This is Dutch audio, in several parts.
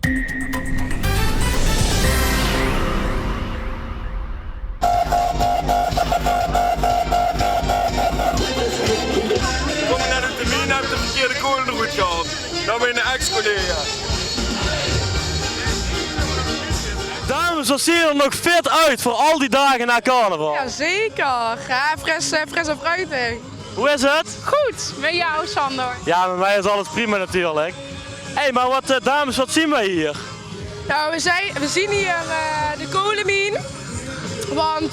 Kom je naar de termijn, heb je de verkeerde kolenroute gehad. Dan ben je een ex-collega. Dames, wat zien er nog fit uit voor al die dagen na carnaval? Ja, zeker. Ja, fris en fruitig. Hoe is het? Goed, met jou Sander. Ja, met mij is alles prima natuurlijk. Hé, maar wat dames, wat zien wij hier? Nou, we zien hier de kolenmijn. Want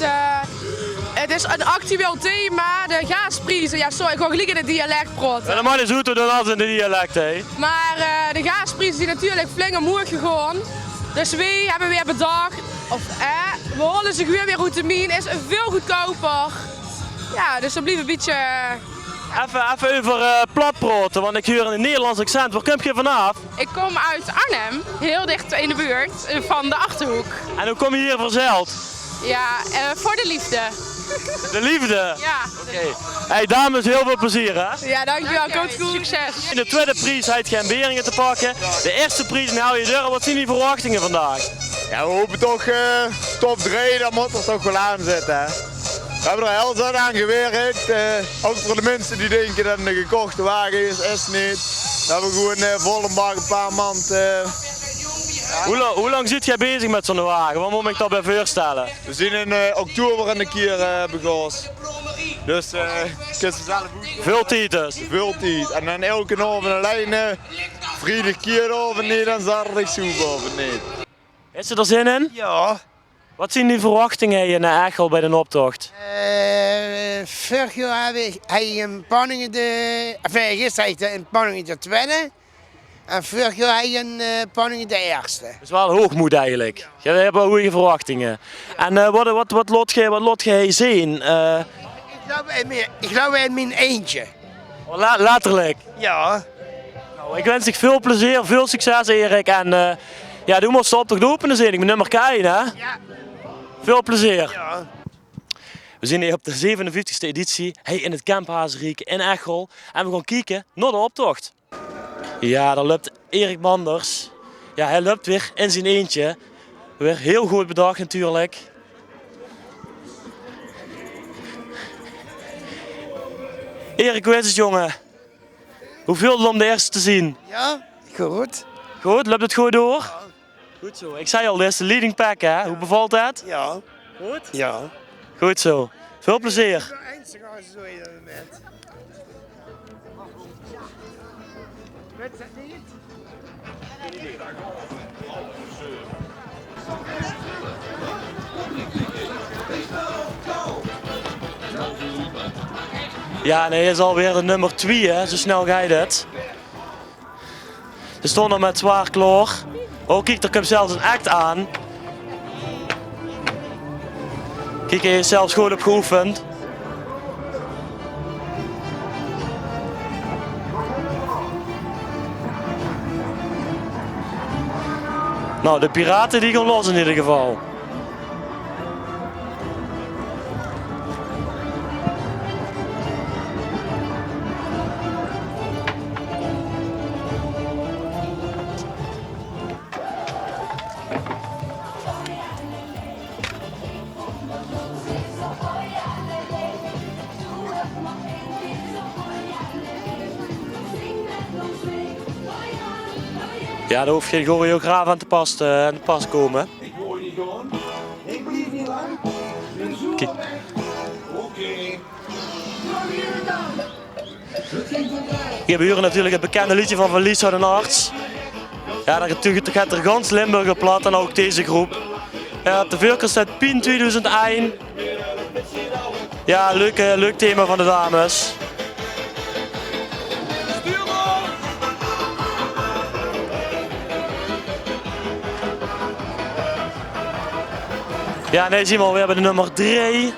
het is een actueel thema, de gasprijzen. Ja, sorry, ik ga gelijk in het dialect praten. Helemaal niet zo te doen als in de dialect, hè? Maar de gasprijzen zijn natuurlijk flink omhoog gegaan. Dus wij hebben weer bedacht, we halen zich weer uit de mijn, is veel goedkoper. Ja, dus dan blijft een beetje... Even over plat praten, want ik huur een Nederlands accent. Waar kom je vanaf? Ik kom uit Arnhem, heel dicht in de buurt van de Achterhoek. En hoe kom je hier verzeild? Ja, voor de liefde. De liefde? Ja. Oké. Hey dames, heel veel plezier hè? Ja, dankjewel. Komt goed. Succes. In de tweede prijs had je geen beringen te pakken. De eerste prijs hou je deur. Wat zijn die verwachtingen vandaag? Ja, we hopen toch top 3, dat moet er toch wel aan zitten. Hè? We hebben er heel hard aan gewerkt. Ook voor de mensen die denken dat het een gekochte wagen is, is het niet. We hebben gewoon volle bak een paar maand. Hoe lang zit jij bezig met zo'n wagen? Wat moet ik daarbij voorstellen? We zijn in oktober een keer begonnen. Dus kun je zelf goed. Veel tijd dus. Veel tijd. En dan elke over een lijn, vrijdag keer over niet en zaterdag soep over niet. Is er zin in? Ja. Wat zijn die verwachtingen in Echel bij de optocht? Vorig jaar heb je een Panningen gisteren een Panningen de tweede. En vorig jaar heb je een Panningen de eerste. Dat is wel hoogmoed eigenlijk. Je hebt wel goede verwachtingen. En wat lot jij zien? Ik geloof in mijn eentje. Letterlijk. Ja. Nou, ik wens je veel plezier, veel succes Erik. En ja, doe maar de optocht openen zijn. Ik ben nummer 1 hè? Ja. Veel plezier. Ja. We zijn hier op de 57e editie in het Kamp Hazeriek in Echel. En we gaan kijken naar de optocht. Ja, daar loopt Erik Manders. Ja, hij loopt weer in zijn eentje. Weer heel goed bedacht natuurlijk. Erik, hoe is het jongen? Hoeveel om de eerste te zien? Ja, goed. Goed, loopt het goed door? Ja. Goed zo. Ik zei al, dit is de leading pack hè? Hoe bevalt het? Ja. Goed? Ja. Goed zo. Veel plezier. Ja, nee, hij is alweer de nummer 2, hè? Zo snel ga je dit. Ze stonden met zwaar kloor. Oh, kijk, er komt zelfs een act aan. Kijk, hij is zelfs goed op geoefend. Nou, de piraten die gaan los in ieder geval. Ja, daar hoef je geen choreograaf aan te pas komen. Ik hoor niet gewoon. Ik blijf niet lang. Kijk. Oké. Hier hebben we natuurlijk het bekende liedje van Lisa den Arts. Ja, daar gaat er gans Limburg plat en ook deze groep. Ja, op de voorkant staat Pien 2001. Ja, leuk thema van de dames. Ja, nee, zie maar, we hebben de nummer 3.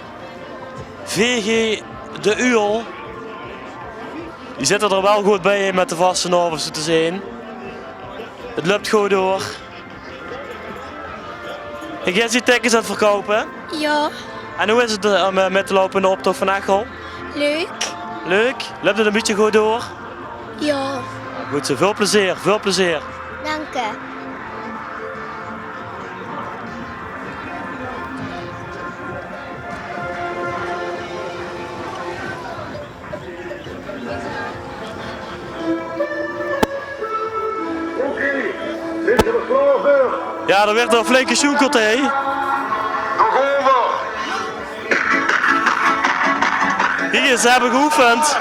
VG de Uel. Die zitten er wel goed bij met de vaste normen zo te zijn. Het loopt goed door. En jij ziet tickets aan het verkopen? Ja, En hoe is het om met te lopen in de optocht van Echel? leuk. Leuk? Loopt het een beetje goed door? Ja, Goed zo, veel plezier, veel plezier. dank je. Ja, er werd er een flinke zoekert, hé. Hier, ze hebben geoefend.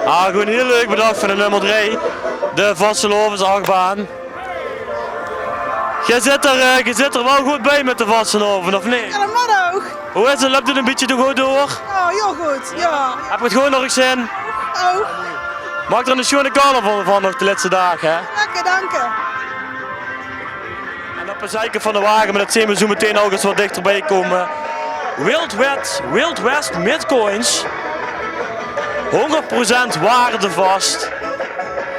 Ah, gewoon heel leuk bedacht van de nummer 3. De Vastelovens achtbaan. Je zit er wel goed bij met de Vasteloven, of niet? Ja, dat mag ook. Hoe is het? Loopt het een beetje goed door? Oh, heel goed. Ja. Heb je het gewoon nog eens in? Oh, Maak er een schone carnaval van nog de laatste dagen, hè? lekker, dank je. En op een zijkant van de wagen, maar dat zien we zo meteen ook eens wat dichterbij komen. Wild West Midcoins. 100% waardevast.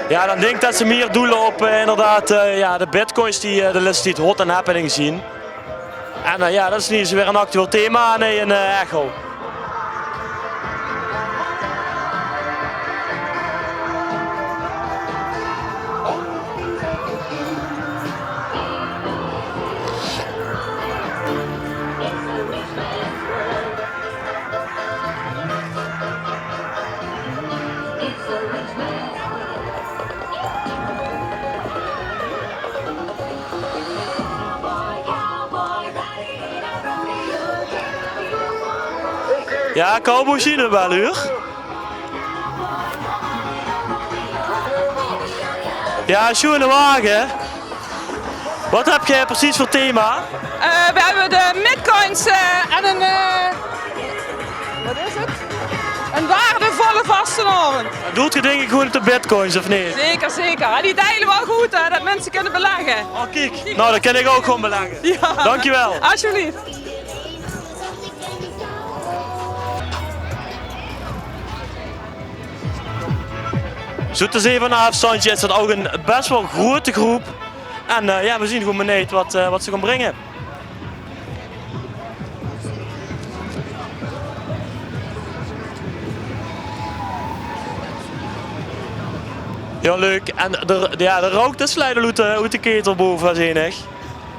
Ja, dan denk ik dat ze meer doelen op inderdaad ja, de bitcoins die de list hot en happening zien. En ja, dat is niet eens weer een actueel thema, nee, een echo. Ja, cowboy zien we wel, hoor. Ja, schone wagen. Wat heb jij precies voor thema? We hebben de midcoins en een... wat is het? Een waardevolle vastelovend. Doet je denk ik gewoon op de bitcoins, of niet? Zeker, zeker. En die delen wel goed, hè, dat mensen kunnen beleggen. Oh, kijk. Nou, dat kan ik ook gewoon beleggen. Ja. Dankjewel. Alsjeblieft. Zo te zien van een afstandje is dat ook een best wel grote groep. En ja, we zien gewoon beneden wat ze gaan brengen. Ja, leuk. En de rook dat slijden uit de ketel boven, zie.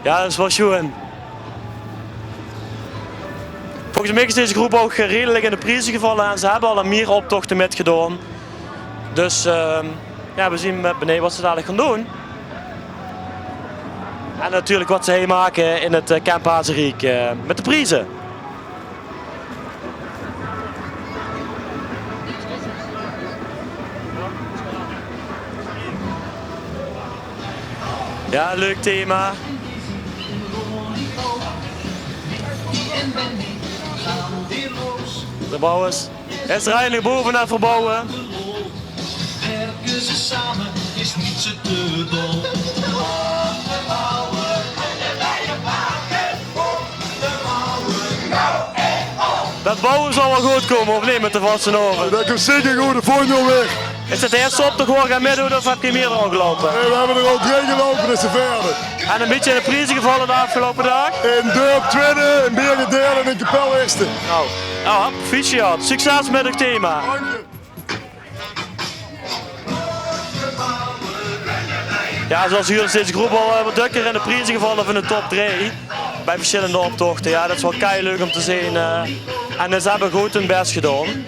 Ja, dat is wel schoon. Volgens mij is deze groep ook redelijk in de prijzen gevallen en ze hebben al een meer optochten metgedaan. Dus ja, we zien beneden wat ze dadelijk gaan doen. En natuurlijk wat ze maken in het Camp Hazeriek met de prijzen. Ja, leuk thema. De bouwers. Is er eindelijk boven aan het verbouwen. Werken ze samen is niet zo te dol. Dat bouwen zal wel goed komen, of niet, met de Vasteloven? Dat komt zeker goed, de volgende weg. Is het de eerste op te gewoon gaan meedoen of heb je meer al gelopen? Nee, we hebben er al 3 gelopen, dus ze verder. En een beetje in de prijzen gevallen de afgelopen dag? In Dorp tweede, in Bergen derde en in Kapel eerste. Nou, proficiat. Succes met het thema. Dank je. Ja, zoals hier is deze groep al wat dukker in de prijzen gevallen van de top 3. Bij verschillende optochten. Ja, dat is wel leuk om te zien. En ze hebben goed hun best gedaan.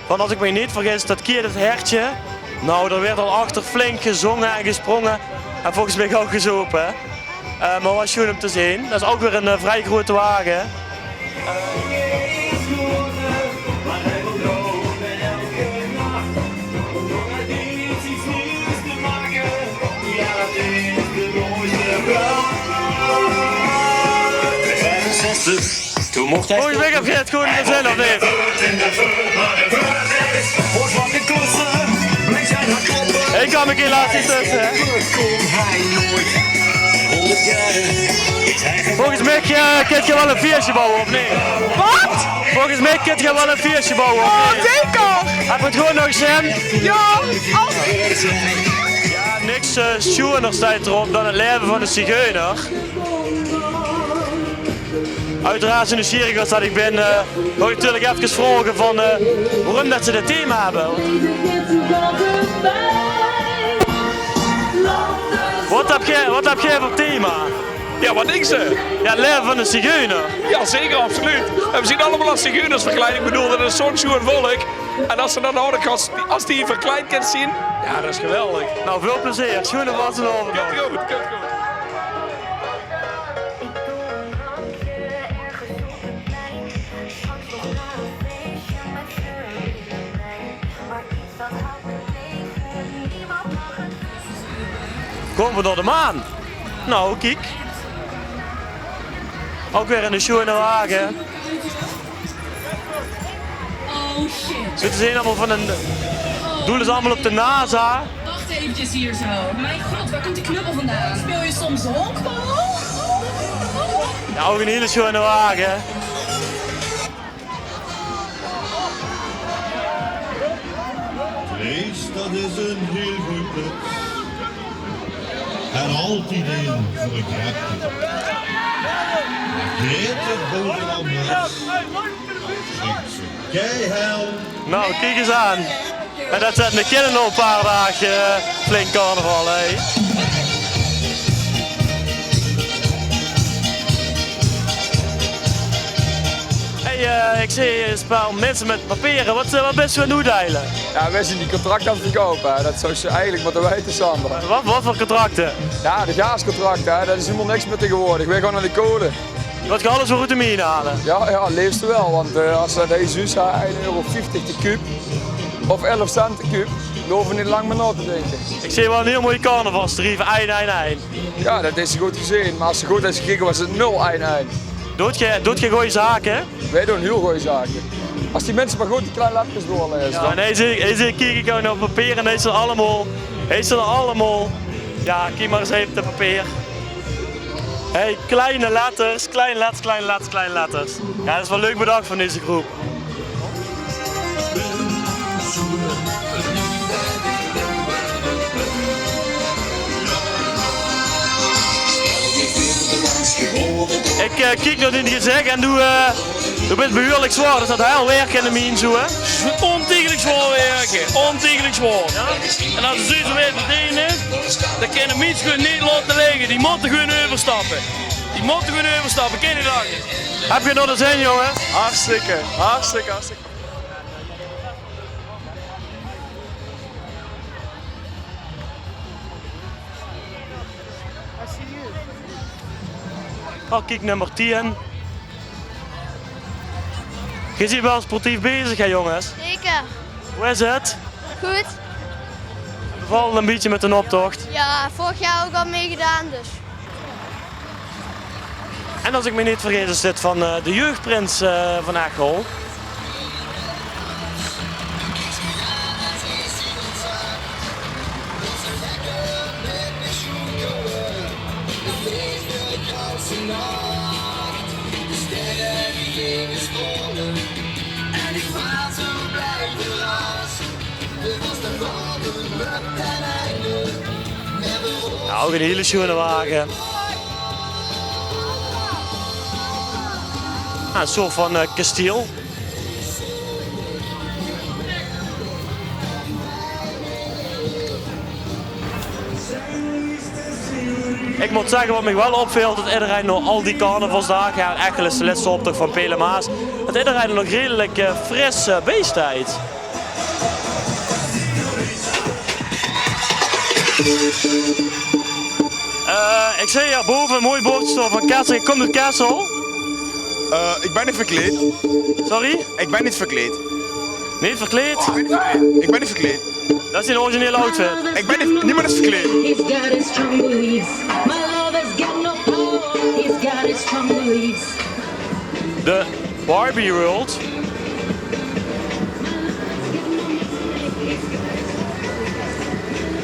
Want als ik me niet vergis, dat keer het hertje. Nou, er werd al achter flink gezongen en gesprongen. En volgens mij ook gezopen. Maar was schoon om te zien. Dat is ook weer een vrij grote wagen. Toen mocht hij. Volgens mij heb je het gewoon in de zin, of niet? Ik kan me helaas niet tussen, hè? Volgens mij kun je wel een feestje bouwen, of niet? Wat? Volgens mij kun je wel een feestje bouwen, of Oh, niet? zeker. Heb je het gewoon nog eens in? Ja, altijd. Ja, niks schoener staat erop dan het leven van een zigeuner. Uiteraard zijn nieuwsgierig als dat ik ben, wil ik natuurlijk even vragen van waarom dat ze dit thema hebben. Wat heb jij voor thema? Ja, wat ik ze? Ja, het leven van een zigeuner. Ja, zeker, absoluut. En we zien allemaal als zigeuners verkleid. Ik bedoel, dat is zo'n schoon volk. En als ze dan ouder als die verkleid kunt zien, ja, dat is geweldig. Nou, veel plezier. Schoenen was een overgang. Komt goed, komt goed. Komen we door de maan? Nou, kijk. Ook weer in de schone wagen. Zitten ze hier allemaal van een... Doelen ze allemaal op de NASA? Wacht eventjes hier zo. Mijn god, waar komt die knuppel vandaan? Speel je soms honkbal? Ja, ook een hele schone wagen. Vlees, dat is een heel goed product. En altijd een voor een grapje. Geet het bovenal mis. Keihel. Nou, kijk eens aan. En dat zetten de kinderen nog een paar dagen flink carnaval, hé. Ik zie een spel mensen met papieren. Wat best wel doen eigenlijk? Ja, wij zijn die contract aan het verkopen. Hè. Dat zou ze eigenlijk moeten weten, Sander. Wat voor contracten? Ja, de gascontracten, hè. Dat is helemaal niks meer tegenwoordig. Wij gaan naar de code. Wat je alles voor goed te halen? Ja, liefst wel. Want als dat deze zus 1,50 euro de kuub of 11 cent de kuub, dan hoeven we niet lang meer na te denken. Ik zie wel een heel mooie carnavalstarieven, 1-1-1. Ja, dat is goed gezien. Maar als ze goed is gekeken was het 0-1-1. Doet je goede zaken? Wij doen heel goede zaken. Als die mensen maar goed die kleine lettertjes doorlezen. Ja, en deze kijk ik ook naar papier en deze allemaal. Ja, kijk maar eens even op papier. Hey, kleine letters. Ja, dat is wel leuk bedacht van deze groep. Ik kijk naar dit gezegd en doe bent behoorlijk zwaar. Er staat heel werk in de mine zo, hè? Ontiegelijk zwaar werken, ontiegelijk zwaar. En als ze zo weer verdienen, dan kunnen mensen niet laten liggen. Die moeten gewoon overstappen. Ken je dat? Heb je nog de zin, jongen? Hartstikke. Oh, kijk nummer 10. Je ziet wel sportief bezig, hè, jongens? Zeker. Hoe is het? Goed. We vallen een beetje met een optocht. Ja, vorig jaar ook al meegedaan dus. En als ik me niet vergis is dit van de jeugdprins van Echel. Nou, ook een hele schone wagen. Een soort van kasteel. Ik moet zeggen, wat me wel opviel, dat iedereen nog al die carnavalsdagen, ja, Echel is de laatste optocht van Pelemaas, dat iedereen nog redelijk fris beest heeft. Ik zie hier boven een mooi bordje van Kessel. Komt uit Kessel? Ik ben niet verkleed. Sorry? Ik ben niet verkleed. Niet verkleed? Ik ben niet verkleed. Dat is een originele outfit. Ik ben niet, niemand is verkleed. He's got his strong beliefs. My lover's got no power. He's got his strong beliefs. De Barbie World.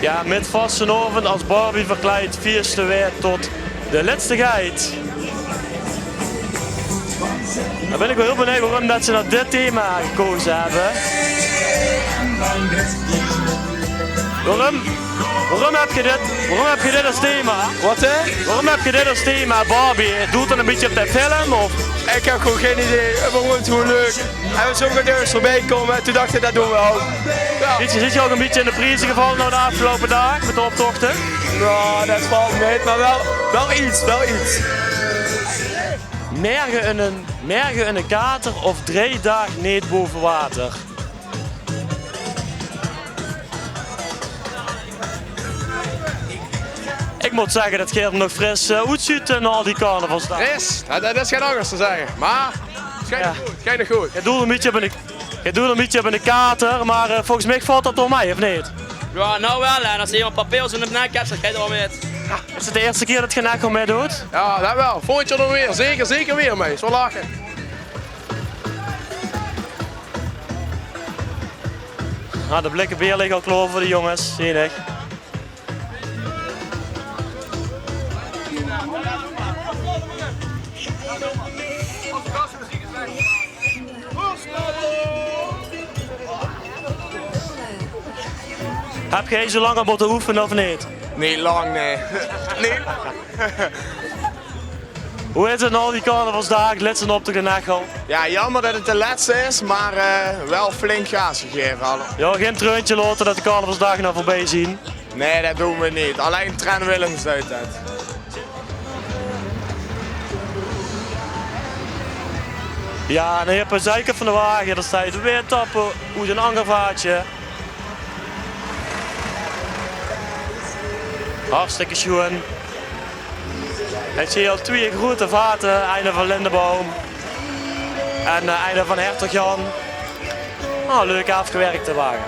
Ja, met vastenavond als Barbie verkleed vierste weer tot de laatste geit. Dan ben ik wel heel benieuwd waarom dat ze naar dit thema gekozen hebben. Waarom heb je dit als thema? Wat hè? Waarom heb je dit als thema, Barbie? Doet het een beetje op de film of? Ik heb gewoon geen idee. We vonden het gewoon leuk. En we zouden dus voorbij komen. Toen dacht ik, dat doen we ook. Ja. Zit je ook een beetje in de prijzen gevallen nou de afgelopen dagen met de optochten? Nou, dat valt mee, maar wel iets. Mergen in een kater of 3 dagen niet boven water? Ik moet zeggen dat Geert nog fris uitziet na die carnavalsdag. Fris? Dat is geen anders te zeggen. Maar, schijnt goed. Je doet een beetje op de kater, maar volgens mij valt dat door mij, of niet? Ja, nou wel, en als je iemand papiers in de nek hebt, dan ga je er wel mee. Is het de eerste keer dat je nek al mee doet? Ja, dat wel. Volgend jaar er weer. Zeker weer mee. Zo lachen. Nou, de blikken bier liggen al klaar voor de jongens, zie je. Heb jij zo lang al moeten oefenen of niet? Niet lang, nee. Nee. Hoe is het nou die carnavalsdagen, letten op de genachel? Ja, jammer dat het de laatste is, maar wel flink gas gegeven hadden. Ja, geen treuntje laten dat de carnavalsdagen nou voorbij zien. Nee, dat doen we niet. Alleen Tran Willems doet dat. Ja, en dan heb je een zijkant van de wagen, dan sta je weer tappen uit een angervaartje. Hartstikke schoon. Ik zie al 2 grote vaten, einde van Lindeboom en einde van Hertog Jan. Oh, leuk afgewerkte wagen.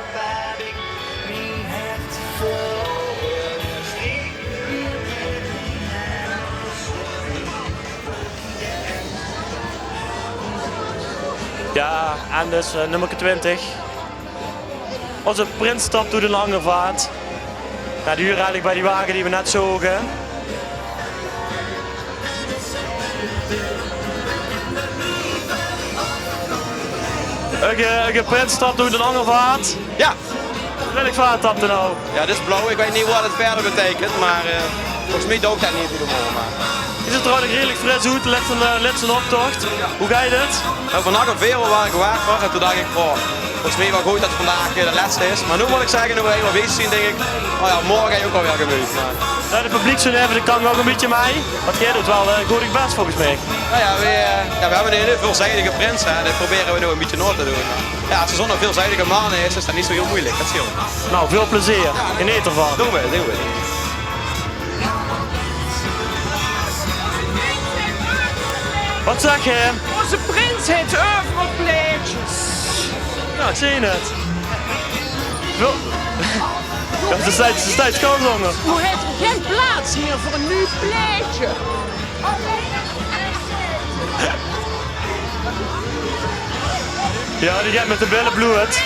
Ja, en dus nummer 20. Onze prins stapt door de lange vaart. Ja, die huur eigenlijk bij die wagen die we net zogen. Een prins stapt door de lange vaart. Ja. Welk vaart stapt er nou? Ja, dit is blauw. Ik weet niet wat het verder betekent, maar volgens mij doogt dat niet helemaal. Maar... Is het trouwens redelijk fris uit, let een optocht. Hoe ga je dit? Nou, vandaag op Vero waar ik gewaagd was en toen dacht ik, oh, volgens mij wel goed dat het vandaag de laatste is. Maar nu moet ik zeggen, nu we helemaal bezig zien, denk ik, oh ja, morgen ga je ook alweer gemütlich. Maar... Ja, de publiek zo even, dat kan ook een beetje mij. Want jij doet wel goed ik best volgens mij. Nou ja, we hebben een hele veelzijdige prins en dat proberen we nu een beetje noord te doen. Ja, als er zo'n veelzijdige man is dat niet zo heel moeilijk, dat scheelt. Nou, veel plezier. Geniet ervan. Doen we. Wat zeg je? Onze prins heeft oeuvrepleetjes. Ja, ik zie het. Ja, ze staat schoonzonger. Nu heeft er geen plaats meer voor een nieuw pleetje. Ja, die gaat met de billen bloed.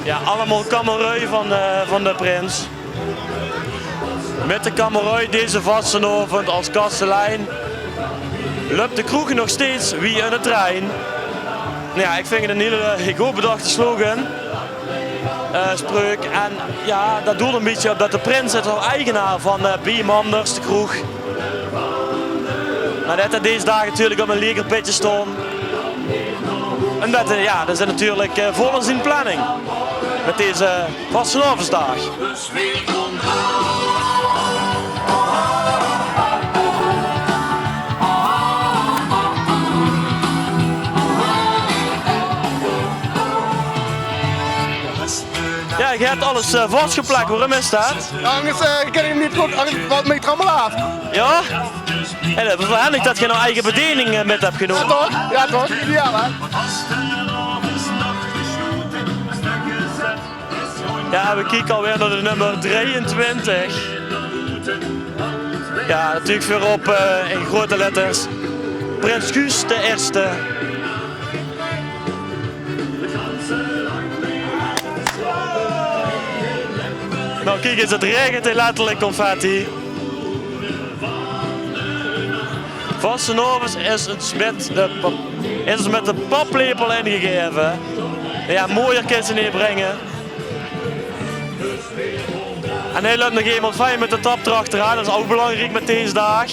Ja, allemaal kamerui van de prins. Met de kamerui deze vastenavond als kastelein loopt de kroeg nog steeds wie in de trein. Ja, ik vind het een hele goed bedachte slogan. Spreuk. En ja, dat doelt een beetje op dat de prins is al eigenaar van Biemanders, de kroeg. Maar dat er deze dagen natuurlijk op een legerpitje stond. En dat, ja, dat is natuurlijk volgens in planning. Met deze vastenavondsdag. Ja, je hebt alles vastgeplakt. Waarom is dat? Anders kan ik niet goed, wat mee trommel af. Ja? En dat is wel handig dat je nou eigen bediening met hebt genomen. Ja toch, ideaal hè? Ja, we kijken alweer naar de nummer 23. Ja, natuurlijk voorop in grote letters. Prins Guus de Eerste. Nou kijk eens, het regent letterlijk confetti. Vastenavond is het met de paplepel ingegeven. ja, mooier kisten neerbrengen. En hij loopt nog iemand fijn met de tap erachteraan, dat is ook belangrijk met deze dag.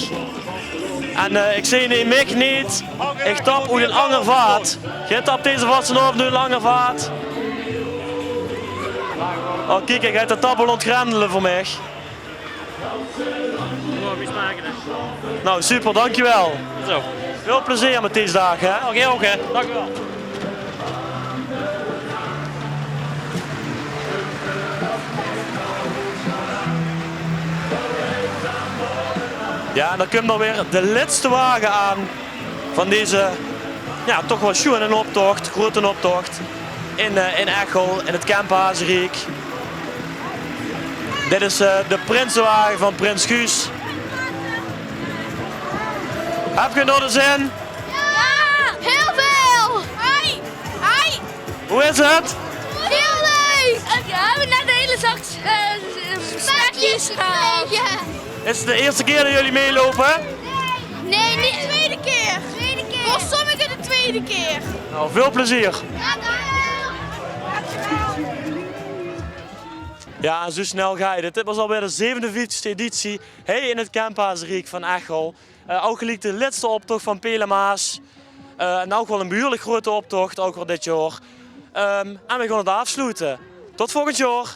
En ik zie nee, Mick niet. Ik tap uit een ander vaat. Jij tapt deze vasten op nu een lange vaat. Oh kijk, ik ga de tappel ontgrendelen voor mij. Nou super, dankjewel. Zo. Veel plezier met deze dagen, hè? Oké, dankjewel. Ja, en dan komt er weer de laatste wagen aan van deze, ja, toch wel schoon optocht, grote optocht in Echel, in het Kamp Hazeriek. Dit is de prinsenwagen van Prins Guus. Heb je nog de zin? Ja, heel veel! Hoi! Hoi! Hoe is het? Heel leuk! We hebben net de hele zak spekjes gehaald. Is het de eerste keer dat jullie meelopen? Nee, niet de tweede keer. Voor sommigen de tweede keer. Nou, veel plezier. Ja, en zo snel ga je dit. Dit was alweer de 47e editie in het Kamp Hazeriek van Echel. Ook gelijk de laatste optocht van Pelemaas. En ook wel een behoorlijk grote optocht, ook wel dit jaar. En we gaan het afsluiten. Tot volgend jaar.